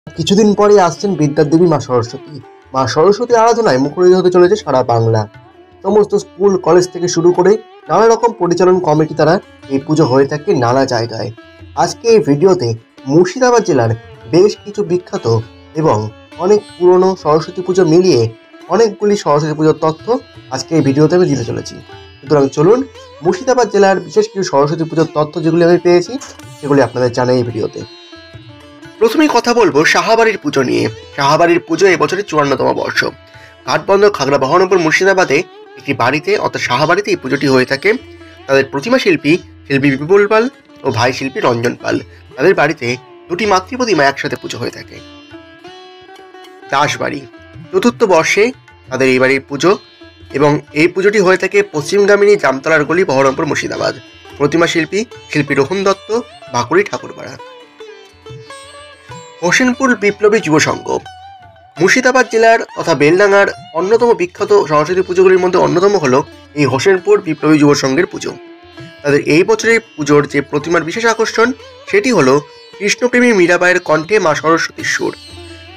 কিছুদিন পরে আসছেন বিদ্যার দেবী মা সরস্বতী। মা সরস্বতী আরাধনায় মুখরিত হতে চলেছে সারা বাংলা। সমস্ত স্কুল কলেজ থেকে শুরু করে নানা রকম পরিচালন কমিটি দ্বারা এই পুজো হয়ে থাকে নানা জায়গায়। আজকে এই ভিডিওতে মুর্শিদাবাদ জেলার বেশ কিছু বিখ্যাত এবং অনেক পুরনো সরস্বতী পুজো মিলিয়ে অনেকগুলি সরস্বতী পুজোর তথ্য আজকে এই ভিডিওতে আমি দিতে চলেছি। সুতরাং চলুন মুর্শিদাবাদ জেলার বিশেষ কিছু সরস্বতী পুজোর তথ্য যেগুলি আমি পেয়েছি সেগুলি আপনাদের জানাই এই ভিডিওতে। প্রথমেই কথা বলবো সাহাবাড়ির পুজো নিয়ে। সাহাবাড়ির পুজো এবছরের 54তম বর্ষ। ঘাটবন্দর খাগড়া বহরমপুর মুর্শিদাবাদে একটি বাড়িতে অর্থাৎ সাহাবাড়িতে এই পুজোটি হয়ে থাকে। তাদের প্রতিমা শিল্পী বিপুল পাল ও ভাই শিল্পী রঞ্জন পাল, তাদের বাড়িতে দুটি মাতৃপ্রতিমা একসাথে পুজো হয়ে থাকে। দাসবাড়ি 4র্থ বর্ষে তাদের এই বাড়ির পুজো এবং এই পুজোটি হয়ে থাকে পশ্চিমগামিনী জামতলার গলি বহরমপুর মুর্শিদাবাদ। প্রতিমা শিল্পী রোহন দত্ত, ভাকুড়ি ঠাকুরপাড়া। হোসেনপুর বিপ্লবী যুব সংঘ মুর্শিদাবাদ জেলার তথা বেলডাঙ্গার অন্যতম বিখ্যাত সরস্বতী পুজোগুলির মধ্যে অন্যতম হলো এই হোসেনপুর বিপ্লবী যুব সংঘের পুজো। তাদের এই বছরের পুজোর যে প্রতিমার বিশেষ আকর্ষণ সেটি হলো কৃষ্ণপ্রেমী মীরাবাইয়ের কণ্ঠে মা সরস্বতীর সুর।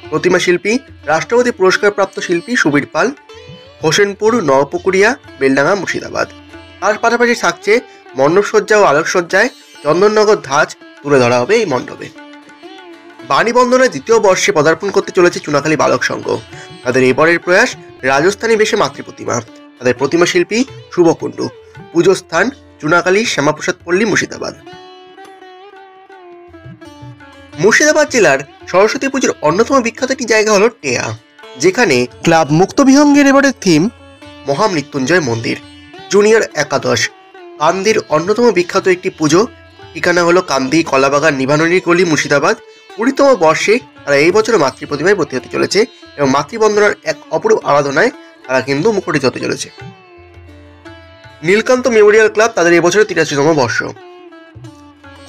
প্রতিমা শিল্পী রাষ্ট্রপতি পুরস্কারপ্রাপ্ত শিল্পী সুবীর পাল, হোসেনপুর, নবপুকুরিয়া, বেলডাঙ্গা, মুর্শিদাবাদ। তার পাশাপাশি থাকছে মণ্ডপসজ্জা ও আলোকসজ্জায় চন্দননগর ধাঁচ তুলে ধরা হবে এই মণ্ডপে। বাণীবন্ধনের 2য় বর্ষে পদার্পণ করতে চলেছে চুনাখালী বালক সংঘ। তাদের এবারের প্রয়াস রাজস্থানী বেশে মাতৃপ্রতিমা। তাদের প্রতিমা শিল্পী শুভ কুণ্ডু। পুজো স্থান চুনাখালী, শ্যামাপ্রসাদ পল্লী, মুর্শিদাবাদ। মুর্শিদাবাদ জেলার সরস্বতী পুজোর অন্যতম বিখ্যাত একটি জায়গা হলো টেয়া, যেখানে ক্লাব মুক্তবিহঙ্গের এবারের থিম মহামৃত্যুঞ্জয় মন্দির। জুনিয়র একাদশ কান্দির অন্যতম বিখ্যাত একটি পুজো। ঠিকানা হলো কান্দি কলাবাগান নিভাননীর গলি, মুর্শিদাবাদ। 20তম বর্ষে তারা এই বছর মাতৃপ্রতিমায় ভর্তি হতে চলেছে এবং মাতৃবন্দনার এক অপূর্ব আরাধনায় তারা কিন্তু মুখরিত হতে চলেছে। নীলকান্ত মেমোরিয়াল ক্লাব তাদের এই বছরের 83তম বর্ষ।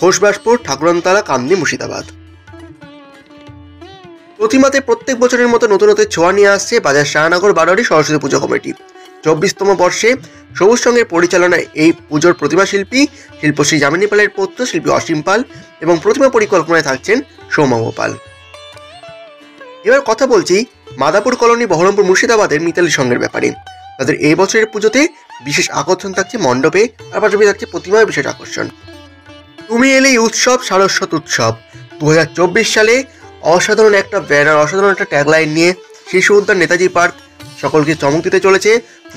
ঘোষবাসপুর, ঠাকুরানতলা, কান্দি, মুর্শিদাবাদ। প্রতিমাতে প্রত্যেক বছরের মতো নতুনত্বের ছোঁয়া নিয়ে আসছে বাজার শাহনগর বারোয়ারি সরস্বতী পুজো কমিটি। 24তম বর্ষে সবুজ সঙ্গের পরিচালনায় এই পুজোর প্রতিমা শিল্পী শিল্পশ্রী যামিনী পালের পুত্র শিল্পী অসীম পাল এবং প্রতিমা পরিকল্পনায় থাকছেন সৌম্য পাল। এবার কথা বলছি মাদাপুর কলোনি বহরমপুর মুর্শিদাবাদের মিতালি সংঘের ব্যাপারে। তাদের এই বছরের পুজোতে বিশেষ আকর্ষণ থাকছে মণ্ডপে, আর পাশাপাশি থাকছে প্রতিমার বিশেষ আকর্ষণ। তুমি এলেই উৎসব, সারস্বত উৎসব। 2024 সালে অসাধারণ একটা ব্যানার, অসাধারণ একটা ট্যাগলাইন নিয়ে শিশু উদ্যান, নেতাজি পার্ক সকলকে চমক দিতে চলেছে।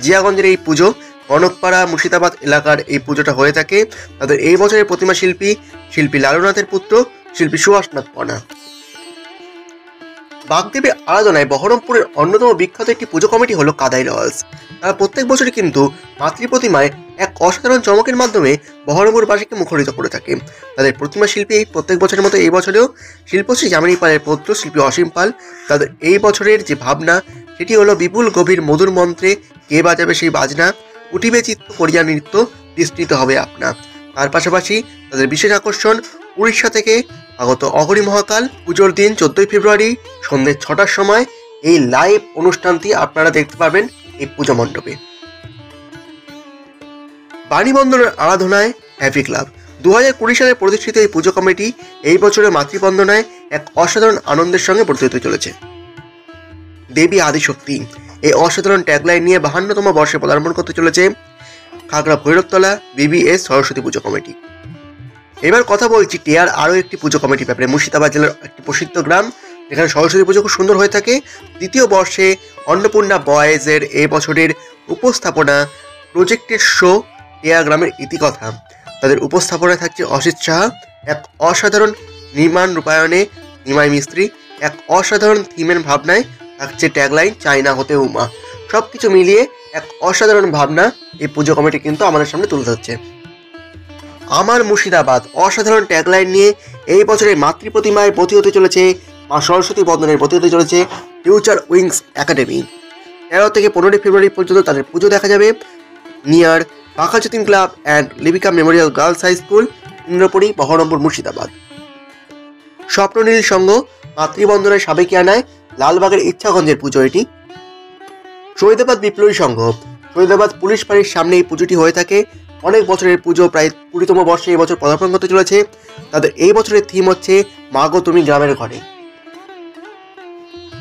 জিয়াগঞ্জের এই পুজো কনকপাড়া মুর্শিদাবাদ এলাকার এই পুজোটা হয়ে থাকে। তাদের এই বছরের প্রতিমা শিল্পী লালুনাথের পুত্র শিল্পী সুভাষনাথ পনা। বাগদেবীর আরাধনায় বহরমপুরের অন্যতম বিখ্যাত একটি পুজো কমিটি হলো কাদাই রয়্যালস। তারা প্রত্যেক বছরই কিন্তু মাতৃপ্রতিমায় এক অসাধারণ চমকের মাধ্যমে বহরমপুরবাসীকে মুখরিত করে থাকে। তাদের প্রতিমা শিল্পী প্রত্যেক বছরের মতো এই বছরেও শিল্পশ্রী যামিনী পালের পুত্র শিল্পী অসীম পাল। তাদের এই বছরের যে ভাবনা সেটি হলো বিপুল গভীর মধুর মন্ত্রে কে বাজাবে সেই বাজনা, উঠিবে চিত্ত করিয়া নৃত্য, বিস্তৃত হবে আপনা। তার পাশাপাশি তাদের বিশেষ আকর্ষণ উড়িষ্যা থেকে আগত অঘরী মহাকাল। পুজোর দিন 14ই ফেব্রুয়ারি সন্ধ্যে 6টার সময় এই লাইভ অনুষ্ঠানটি আপনারা দেখতে পারবেন এই পুজো মণ্ডপে। বাণীবন্দনের আরাধনায় হ্যাপি ক্লাব 2020 সালে প্রতিষ্ঠিত এই পুজো কমিটি এই বছরের মাতৃবন্দনায় এক অসাধারণ আনন্দের সঙ্গে ভর্তি হতে চলেছে। দেবী আদিশক্তি এই অসাধারণ ট্যাগলাইন নিয়ে 52তম বর্ষে পদার্পণ করতে চলেছে খাগড়া ভৈরবতলা বিবিএস সরস্বতী পুজো কমিটি। এবার কথা বলছি টেয়ার আরও একটি পুজো কমিটির ব্যাপারে। মুর্শিদাবাদ জেলার একটি প্রসিদ্ধ গ্রাম যেখানে সরস্বতী পুজো খুব সুন্দর হয়ে থাকে। 2য় বর্ষে অন্নপূর্ণা বয়েজের এই বছরের উপস্থাপনা প্রজেক্টের শো টেয়া গ্রামের ইতিকথা। তাদের উপস্থাপনায় থাকছে অসিত সাহা, এক অসাধারণ নির্মাণ রূপায়ণে নিমাই মিস্ত্রি, এক অসাধারণ থিমের ভাবনায় থাকছে ট্যাগলাইন চাইনা হতে উমা। সব কিছু মিলিয়ে এক অসাধারণ ভাবনা এই পুজো কমিটি কিন্তু আমাদের সামনে তুলে ধরছে। আমার মুর্শিদাবাদ অসাধারণ ট্যাগলাইন নিয়ে এই বছরের মাতৃপ্রতিমায় ভর্তি হতে চলেছে মা সরস্বতী বন্দনের ভর্তি হতে চলেছে ফিউচার উইংস একাডেমি। 13 থেকে 15 ফেব্রুয়ারি পর্যন্ত তাদের পুজো দেখা যাবে near Baghajatin club and Libika memorial girls high school, Indrapuri, Berhampore, Murshidabad. Swapnoneel সংঘ মাতৃবন্দনের সাবেকিয়ানায় লালবাগের ইচ্ছাগঞ্জের পুজো এটি। শহীদাবাদ বিপ্লবী সংঘ শহীদাবাদ পুলিশ বাড়ির সামনে এই পুজোটি হয়ে থাকে। অনেক বছরের পুজো, প্রায় 20তম বর্ষে এই বছর পদার্পণ করতে চলেছে। তাদের এই বছরের থিম হচ্ছে মা গো তুমি গ্রামের ঘরে।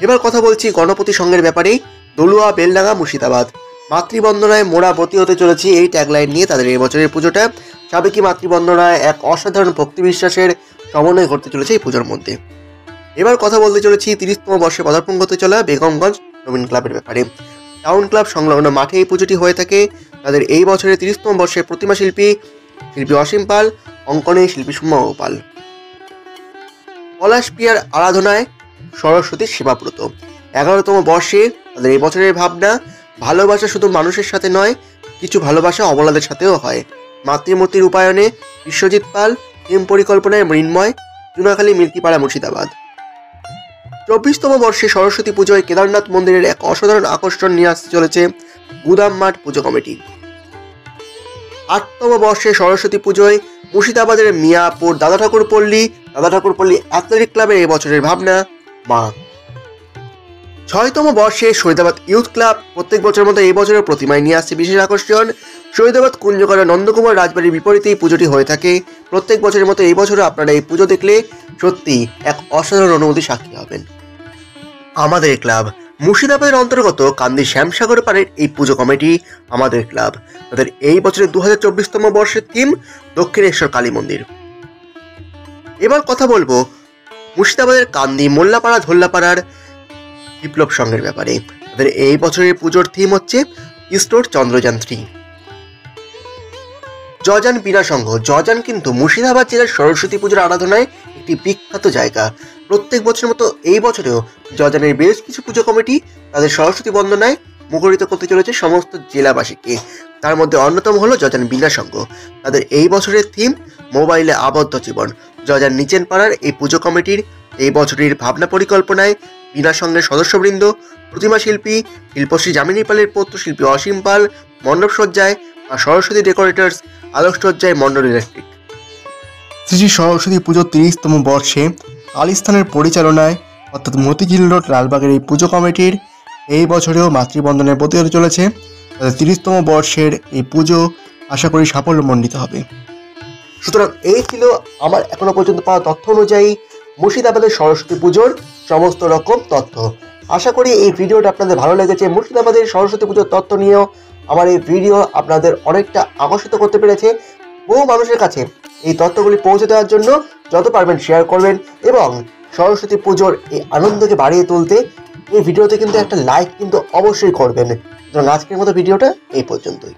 এবার কথা বলছি গণপতি সংঘের ব্যাপারে। দলুয়া, বেলডাঙ্গা, মুর্শিদাবাদ। মাতৃবন্দনায় মোরা ব্রতী হতে চলেছি, এই ট্যাগলাইন নিয়ে তাদের এই বছরের পুজোটা। সাবেকি মাতৃবন্দনায় এক অসাধারণ ভক্তি বিশ্বাসের সমন্বয় ঘটতে চলেছে এই পুজোর মধ্যে। এবার কথা বলতে চলেছি 30তম বর্ষে পদার্পণ করতে চলা বেগমগঞ্জ নবীন ক্লাবের ব্যাপারে। টাউন ক্লাব সংলগ্ন মাঠে এই পুজোটি হয়ে থাকে। তাদের এই বছরের 30তম বর্ষে প্রতিমা শিল্পী অসীম পাল, অঙ্কনে শিল্পী সুমা গোপাল। পলাশ প্রিয়ার আরাধনায় সরস্বতীর সেবাব্রত। 11তম বর্ষে তাদের এই বছরের ভাবনা, ভালোবাসা শুধু মানুষের সাথে নয়, কিছু ভালোবাসা অবলাদের সাথেও হয়। মাতৃমূর্তির রূপায়ণে বিশ্বজিৎ পাল, থিম পরিকল্পনায় মৃন্ময়, চুনাখালী, মিল্কিপাড়া, মুর্শিদাবাদ। 24তম বর্ষে সরস্বতী পুজোয় কেদারনাথ মন্দিরের এক অসাধারণ আকর্ষণ নিয়ে আসতে চলেছে গুদাম মাঠ পুজো কমিটি। 8তম বর্ষে সরস্বতী পুজোয় মুর্শিদাবাদের মিয়াপুর দাদা ঠাকুরপল্লী অ্যাথলেটিক ক্লাবের এই বছরের ভাবনা মা। 6তম বর্ষে শহীদাবাদ ইউথ ক্লাব প্রত্যেক বছরের মতো এই বছরের প্রতিমায় নিয়ে আসছে বিশেষ আকর্ষণ। শহীদাবাদ কুঞ্জকরা নন্দকুমার রাজবাড়ির বিপরীতেই পুজোটি হয়ে থাকে। প্রত্যেক বছরের মতো এই বছরও আপনারা এই পুজো দেখলে সত্যি এক অসাধারণ অনুভূতি সাক্ষী হবেন। আমাদের ক্লাব মুর্শিদাবাদের অন্তর্গত কান্দি শ্যামসাগর পাড়ের এই পুজো কমিটি আমাদের ক্লাব, তাদের এই বছরের 2024তম বর্ষের থিম দক্ষিণেশ্বর কালী মন্দির। এবার কথা বলবো মুর্শিদাবাদের কান্দি মোল্লাপাড়া ধোল্লাপাড়ার বিপ্লব সংঘের ব্যাপারে। তাদের এই বছরের পুজোর থিম হচ্ছে ইস্টোর চন্দ্রযান 3। জজান বিনা সংঘ। জজান কিন্তু মুর্শিদাবাদ জেলার সরস্বতী পুজোর আরাধনায় একটি বিখ্যাত জায়গা। প্রত্যেক বছরের মতো এই বছরেও জজানের বেশ কিছু পুজো কমিটি তাদের সরস্বতী বন্দনায় মুখরিত করতে চলেছে সমস্ত জেলাবাসীকে। তার মধ্যে অন্যতম হলো জজান বিনা সংঘ। তাদের এই বছরের থিম মোবাইলে আবদ্ধ জীবন। জজান নিচেন পাড়ার এই পুজো কমিটির এই বছরের ভাবনা পরিকল্পনায় বিনা সংঘের সদস্যবৃন্দ, প্রতিমা শিল্পী শিল্পশ্রী যামিনী পালের পৌত্র শিল্পী অসীম পাল, মণ্ডপ সজ্জায় আর সরস্বতী ডেকোরেটার্স আলোকসজ্জায় মণ্ডল ইলেকট্রিক। শ্রী সরস্বতী পুজোর 30তম বর্ষে আলিস্থানের পরিচালনায় অর্থাৎ মতিঝিল রোড লালবাগের এই পুজো কমিটির এই বছরেও মাতৃবন্দনের ব্রতী হতে চলেছে। তাদের 30তম বর্ষের এই পুজো আশা করি সাফল্যমণ্ডিত হবে। সুতরাং এই ছিল আমার এখনো পর্যন্ত পাওয়া তথ্য অনুযায়ী মুর্শিদাবাদের সরস্বতী পুজোর সমস্ত রকম তথ্য। আশা করি এই ভিডিওটা আপনাদের ভালো লেগেছে। মুর্শিদাবাদের সরস্বতী পুজোর তথ্য নিয়েও আমার এই ভিডিও আপনাদের অনেকটা আকর্ষিত করতে পেরেছে। বহু মানুষের কাছে এই তথ্যগুলি পৌঁছে দেওয়ার জন্য যত পারবেন শেয়ার করবেন এবং সরস্বতী পুজোর এই আনন্দকে বাড়িয়ে তুলতে এই ভিডিওতে কিন্তু একটা লাইক কিন্তু অবশ্যই করবেন। আজকের মতো ভিডিওটা এই পর্যন্তই।